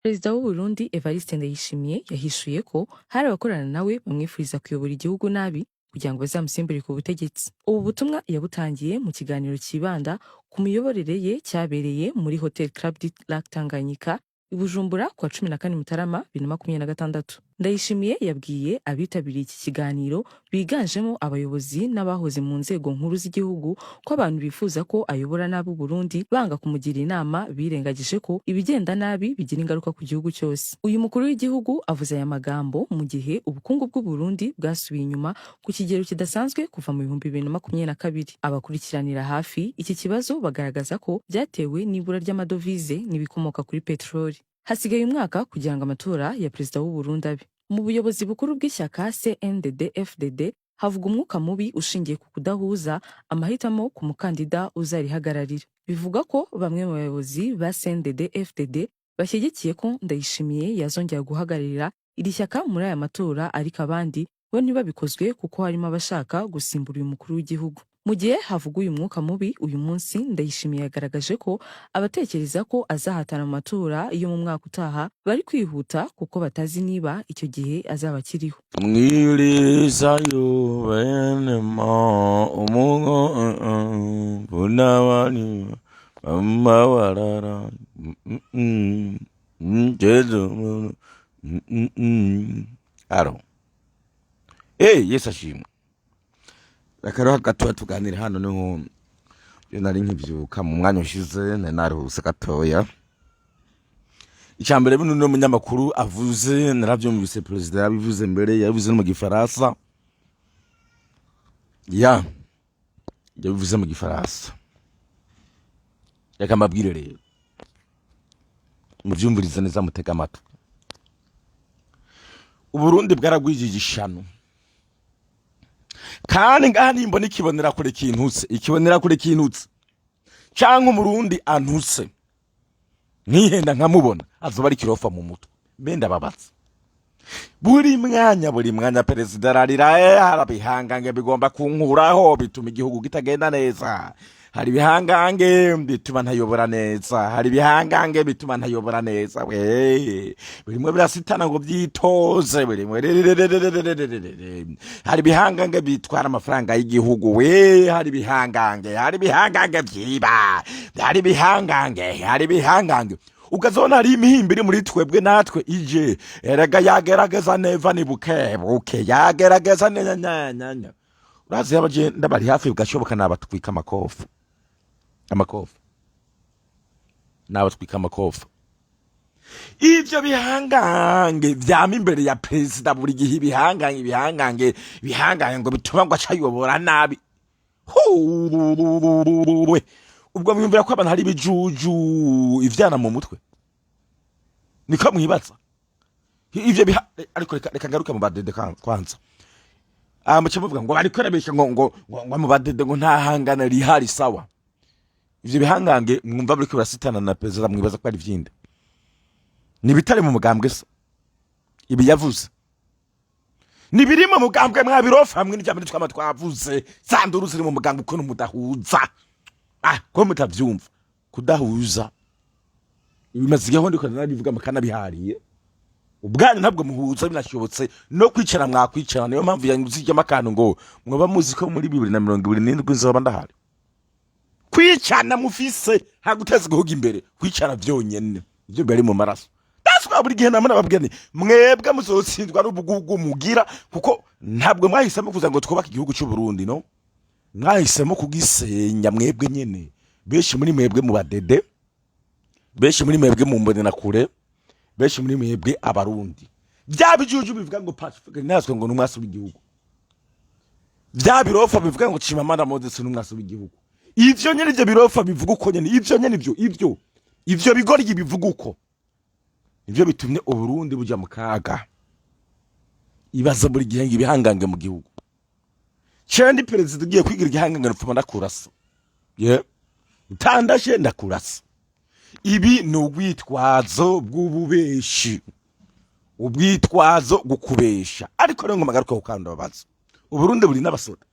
Perezida w'u Burundi Evariste Ndayishimiye yahishuye ko hari abakorana nawe bamwifuriza kuyobora igihugu nabi kugira ngo bazamusimbure ku butegetsi. Ubu butumwa yabutangiye mu kiganiro kibanda ku miyoborere ye cyabereye muri Hotel Club du Lac Tanganyika i Bujumbura kwa 14 Mutarama 2026. Ndayishimiye yabwiye abitabiriye iki kiganiro biganjemo abayobozi n'abahoze mu nzego nkuru z'igihugu ko abantu bifuza ko ayobora nabi Burundi banga kumugira inama birengagije ko ibigenda nabi bigira ingaruka ku gihugu cyose. Uyu mukuru w'igihugu avuze aya magambo mu gihe ubukungu bw'u Burundi bwasubiye inyuma ku kigero kidasanzwe kuva mu 2022. Abakurikiranira hafi iki kibazo bagaragaza ko byatewe n'ibura ry'amadovize n'ibikomoka kuri petroli. Hasigaye umwaka kugira ngo amatora ya perezida w'u Burundi abe. Mu buyobozi bukuru bw'ishyaka CNDD-FDD havuga umwuka mubi ushingiye ku kudahuza amahitamo ku mukandida uzarihagararira. Bivuga ko bamwe mu bayobozi ba CNDD-FDD bashyigikiye ko Ndayishimiye yazongera guhagararira iri shyaka muri aya matora, ariko abandi bo ntibabikozwe kuko harimo abashaka gusimbura uyu mukuru w'igihugu. Mu gihe havuga uyu mwuka mubi, uyu munsi Ndayishimiye yagaragaje ko abatekereza ko azahatana mu matora iyo mu mwaka utaha bari kwihuta kuko batazi niba icyo gihe azaba akiriho. Mwirizayo benema umungo bunabani mama warara jezo aro Yesu ashimwe. Rakaroha gatoya tuganira hano niho nari nkivyuka mu mwanya ushize naruhuse gatoya. Icyambere bino n'umunyamakuru avuze naravyumvise, president yabivuze mbere, yabivuze mu gifaransa. Yabivuze mu gifaransa. Reka mabwire rero muvyumvirize neza mutega amatwi. Uburundi bwaragwijije ishano, kandi ngaha nimbona ikibonera kure kintutse canke umurundi antutse nkihenda nkamubona azoba ari kirofa mu mutwe benda babatse. Buri mwanya perezida ararira harabihangange bigomba kunkuraho bituma igihugu kitagenda neza. Hari bihangange bituma ntayobora neza, birimwe birasitana ngo byitoze, birimwe hari bihangange bitwara amafaranga y'igihugu, hari bihangange byiba, hari bihangange ukazona hari imihimbiri muri twebwe natwe ije erega yagerageza neva ni bukebuke, yagerageza nyanya urazi yabaje ndabari hafi ugashoboka nabatwika amakofu nabatwika amakofu. Ivyo bihangange vyama imbere ya perezida buri gihe, bihangange ngo bituma ngo acayobora nabi. Ubwo mwumvira ko abantu hari bijuju ivyana mu mutwe niko mwibaza ivyo ariko reka ngaruka mu badede kwanza. Muce muvuga ngo bari kwerabesha ngo mu badede ngo ntahangana rihari sawa. Ivyo bihangange mwumva buri kurasitana na perezida mwibaza ko ari vyinde ni bitare mu mugambwe se. Ibi yavuze ni birimo mu mugambwe mwabirofa hamwe n'ijambo twama twavuze sanduru ziri mu mugambwe ko mudahuza. Ko mutavyumva kudahuza ibimazigeho ndiko narabivuga makana bihariye ubwanyu ntabwo muhuza binashobotse no kwicara mwakwicara. Niyo mpamvu yanyuzije amakano ngo mwoba muzi ko muri 2027 nzoba ndahari. Kwicana mufise haguteza guhuga imbere, kwicara vyonyene ivyo bari mu maraso. Daswa buri gihe namana babwene mwebwe muzotsindwa n'ubugugu mugira kuko ntabwo mwahisemo kuza ngo twubaka igihugu cy'u Burundi, no mwahisemo kugisenya mwebwe nyene. Benshi muri mwebwe mu badede, benshi muri mwebwe mu mbonera kure, benshi muri mwebwe abarundi byabijuju bivuga ngo Pacifique naswe ngo numwasi w'igihugu, byabirofa bivuga ngo Chimamanda Moses numwasi w'igihugu. Ivyo nyene ivyo birofa bivuga uko nyene, ivyo nyene ivyo bigori bivuga uko ivyo bitumye Uburundi buja mu kaga. Ibaza buri gihe ibihangange mu gihugu. Chendi perezida ugiye kwigira igihangange rupfuma ndakurasa. Utandashe ndakurasa. Ibi ni ubwitwazo bw'ububeshi, ubwitwazo gukubesha. Ariko rero ngo magaruka ukanda babaza Uburundi buri n'abasoda,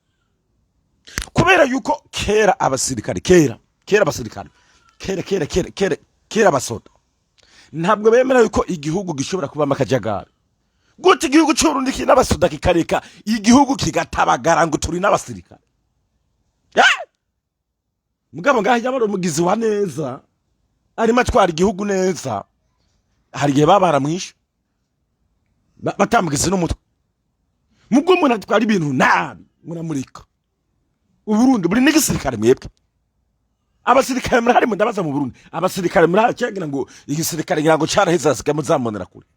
kubera yuko kera abasirikare kera abasoda ntabwo bemera yuko igihugu gishobora kubamo akajagari. Gute igihugu cy'Uburundi n'abasoda kikareka igihugu kigatabagara ngo turi n'abasirikare? Mugabo ngaho yabara umugizi wa neza arimo atwara igihugu neza, hari igihe babara mwishe batamugise n'umutwe. Mubwo umuntu atwara ibintu nabi muramurika. Uburundi buri n'igisirikare mwebwe. Abasirikare muri hari ndabaza mu Burundi, abasirikare muri cyagira ngo igisirikare ngira ngo cyaraheza asigaye muzamonera kure.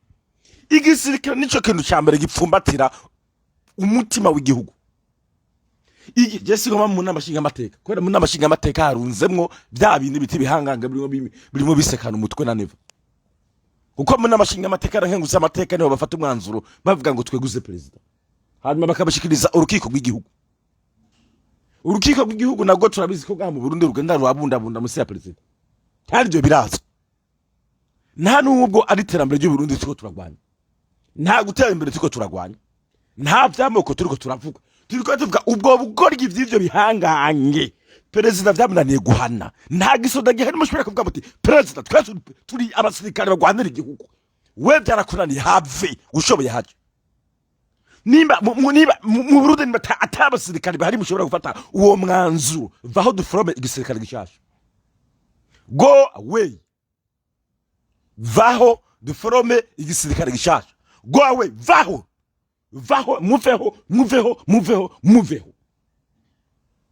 Igisirikare nico kintu cyambere gipfumbatira umutima w'igihugu. Jesi ngoma mu namashinga amateka, kwera mu namashinga amateka harunzemwo bya bindi biti bihanganga birimo bisekana umutwe na neva. Kuko mu namashinga amateka rankenguza amateka niho bafata umwanzuro bavuga ngo tweguze president, hanyuma bakabashikiriza urukiko rw'igihugu. Urukiko rw'igihugu nabwo turabizi ko mu Burundi rugenda rwabundabunda musi ya president. Haryo biraza. Nta nubwo ari terambere ry'u Burundi tuko turagwanya. Nta gutera imbere tuko turagwanya. Nta byamoko turiko turavuga. Turiko tuvuga ubwo bugoryi by'ivyo bihanganye. President byamunaniye guhana. Nta gisoda gihari mushobora kuvuga muti president twese turi abasirikare bagwanira igihugu. We byarakunaniye have ushoboye haje. Nimba mu Burundi nimba atabasirikare bahari mushobora gufata uwo mwanzuro vaho duforome igisirikare gishasha. Go away. Vaho duforome igisirikare gishasha. Go away. Vaho muveho.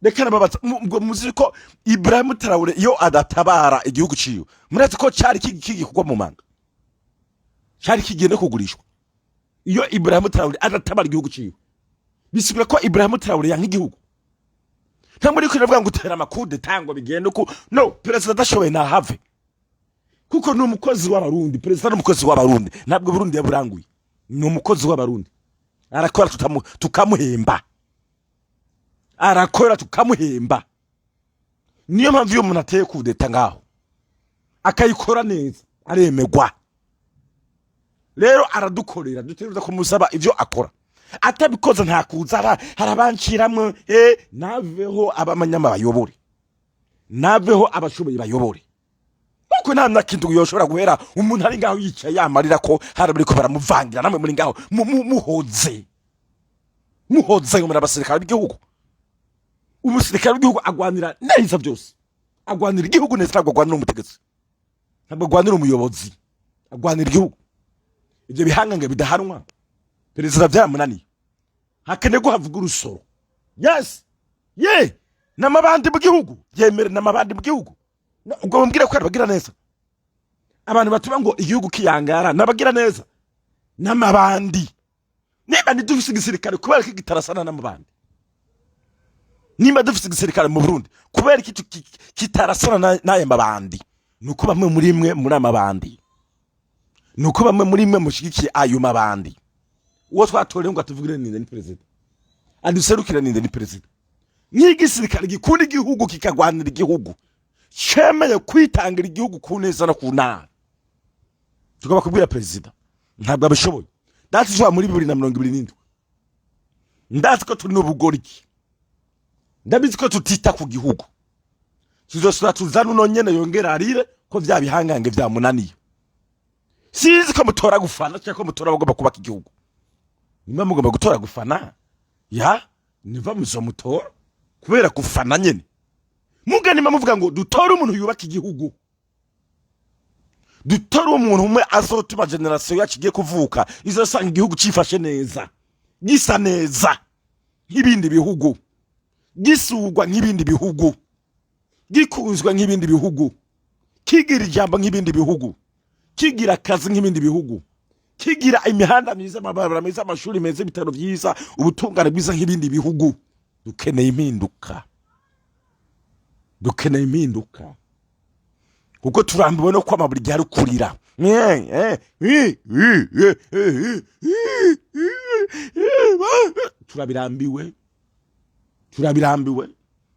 Rekana babaza muziko Ibrahim Traoré yo adatabara igihugu ciyo. Murazi ko cyari kigi kugwa mu manga. Cyari kigende kugurishwa. Iyo Ibrahim Traoré adatabara igihugu ciyo. Bisubira ko Ibrahim Traoré yanka igihugu. Ntamuri kwiravuga ngo utera makude tango bigende ko no president ashoboye na have. Kuko ni umukozi w'abarundi, president n'umukozi w'abarundi. Ntabwo Burundi yaburanguye. Ni umukozi w'abarundi. Arakora tukamuhemba. Arakora tukamuhemba. Niyo mpamvu yo umuntu ateye kudeta ngaho akayikora neza aremegwa. Rero aradukorera duteruza kumusaba ivyo akora. Atabikoza nta kuza harabanciramwe naveho abamanyama bayobore. Naveho abashoboye bayobore. Kuko nta nakintu yoshobora guhera umuntu ari ngaho yicaye yamarira ko harabiri ko baramuvangira namwe muri ngaho muhoze muri abasirikare b'igihugu. Umusirikare w'igihugu agwanira neza byose. Agwanira igihugu neza, ntabwo agwanira umutegetsi. Ntabwo agwanira umuyobozi. Agwanira igihugu. Ibyo bihanganga bidahanwa. Perezida byamunaniye. Hakene go havuga urusoro. Yes. Namabandi mu gihugu. Yemere namabandi mu gihugu. Ubwo bambwira ko bagira neza. Abantu batuba ngo igihugu kiyangara nabagira neza. Namabandi. Niba ndufise igisirikare kubera ko gitarasana namabandi. Nimba dufise igisirikare mu Burundi kubera iki kitarasana naye mabandi. Nuko bamwe muri mwe muri amabandi. Nuko bamwe muri mwe mushigikiye ayo mabandi. Uwo twatoreye ngo atuvugire ninde ni president. Aduserukira ninde ni president. N'igisirikare gikunda igihugu kikagwanira igihugu. Chemeye kwitangira igihugu ku neza no ku nabi. Tugomba kubwira president ntabwo abishoboye. Datijwa muri 2027. Ndazi ko turi n'ubugoriki. Ndabizi ko tutita ku gihugu. Tuzosura tuzana uno nyene yongera arire ko vya bihangange vya munaniye. Sizi ko mutora gufana cyangwa ko mutora bagomba kubaka igihugu. Nimba mugomba gutora gufana niva muzo mutora kubera gufana nyene. Mugani mamuvuga ngo dutora umuntu yubaka igihugu. Dutora umuntu umwe azotuma generation yakigiye kuvuka izosanga igihugu cifashe neza. Gisa neza nk'ibindi bihugu. Gisugwa nk'ibindi bihugu. Gikunzwa nk'ibindi bihugu. Kigira ijambo nk'ibindi bihugu. Kigira akazi nk'ibindi bihugu. Kigira imihanda myiza, amabara meza, amashuri meza, ibitaro byiza, ubutungane bwiza nk'ibindi bihugu. Dukeneye impinduka. Kuko turambiwe no kwama buri gihe rukurira. Turabirambiwe.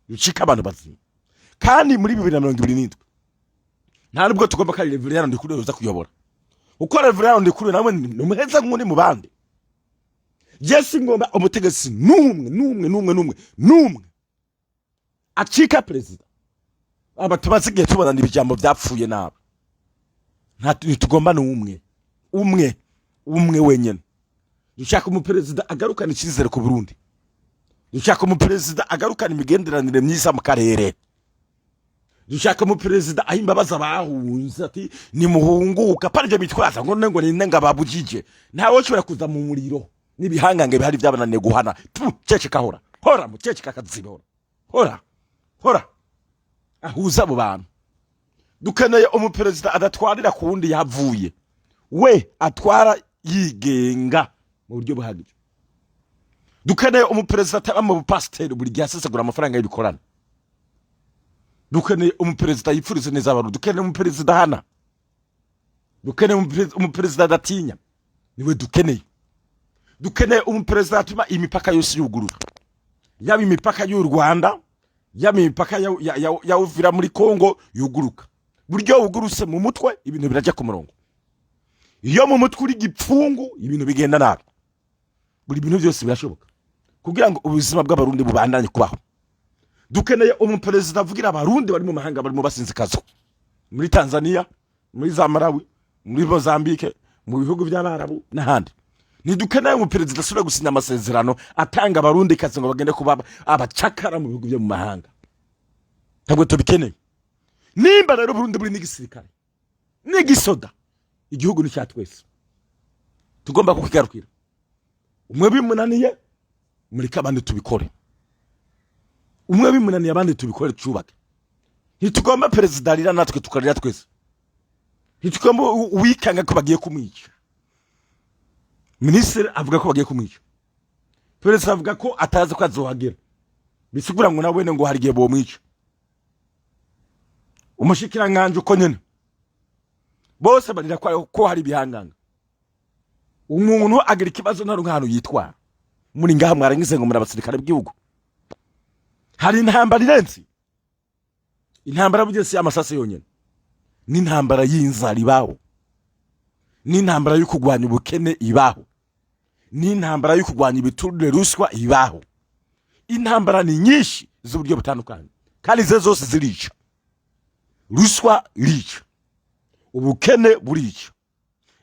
Ducika abantu bazima. Kandi muri 2027 nta nubwo tugomba kari Reverend Ndikuru yoza kuyobora. Uko Reverend Ndikuru nawe numuheza nk'undi mu bandi. Jesi ngomba umutegetsi numwe acika president. Aba tubazigiye tubona n'ibijambo byapfuye nabo. ntitugomba n'umwe wenyene. Dushaka umuperezida agarukana icyizere ku Burundi. Dushaka umuperezida agarukana imigenderanire myiza mu karere. Dushaka umuperezida ahimbabaza bahunze ati ni muhunguka parije mitwaza ngo ninenga babujije. Ntawe ushobora kuza mu muriro nibihangange bihari byabanane guhana. Ceceka hora mu ceceka kazibora. Hora. Ahuza abo bantu. Dukeneye umuperezida adatwarira kundi yavuye. We atwara yigenga mu buryo buhagije. Dukeneye umuperezida ataba mu pasiteri buri gihe asesagura amafaranga y'ibikorana. Dukeneye umuperezida yipfurize neza abantu. Dukeneye umuperezida hana. Dukeneye umuperezida adatinya. Niwe dukeneye. Dukeneye umuperezida atuma imipaka yose yuguruka. Yaba imipaka y'u Rwanda, yaba imipaka ya Uvira muri Kongo yuguruka. Buryo buguruse mu mutwe ibintu birajya ku murongo. Iyo mu mutwe uri gipfungu ibintu bigenda nabi. Buri bintu byose birashoboka. Kugira ngo ubuzima bw'abarundi bubandanye kubaho. Dukeneye umuperezida avugira abarundi bari mu mahanga bari mu basinzikazo. Muri Tanzania, muri za Malawi, muri Mozambique, mu bihugu by'Abarabu n'ahandi. Nidukeneye umuperezida asubira gusinya amasezerano atanga abarundi kazi ngo bagende kuba abacakara mu bihugu byo mu mahanga. Ntabwo tubikeneye. Nimba rero Burundi buri n'igisirikare n'igisoda igihugu ni cyatwese. Tugomba kukigarukira. Umwe bimunaniye muri kabande tubikore. Umwe bimunaniye abandi tubikore cyubake. Ntitugomba perezida rira natwe tukarira twese. Ntitugomba wikanga ko bagiye kumwica. Ministre avuga ko bagiye kumwica. Perezida avuga ko atazi ko azohagera. Bisigura ngo nawe ngo harigiye bo mwica. Umushikiranganje uko nyene bose barira ko hari bihanganga. Umuntu agira ikibazo na runkano yitwara muri ngaha mwarangize ngo muri abasirikare bw'igihugu. Hari intambara irenze. Intambara bugese y'amasase yonyene. Ni intambara y'inzara ibaho. Ni intambara yo kugwanya ubukene ibaho. Ni intambara yo kugwanya ibiturire ruswa ibaho. Intambara ni nyinshi z'uburyo butandukanye kandi zose zirica. Ruswa irica. Ubukene burica.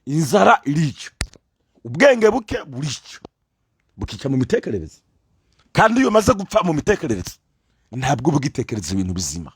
Inzara irica. Ubwenge buke burica. Bukica mu mitekerereze. Kandi iyo maze gupfa mu mitekerereze ntabwo bugitekereza ibintu bizima.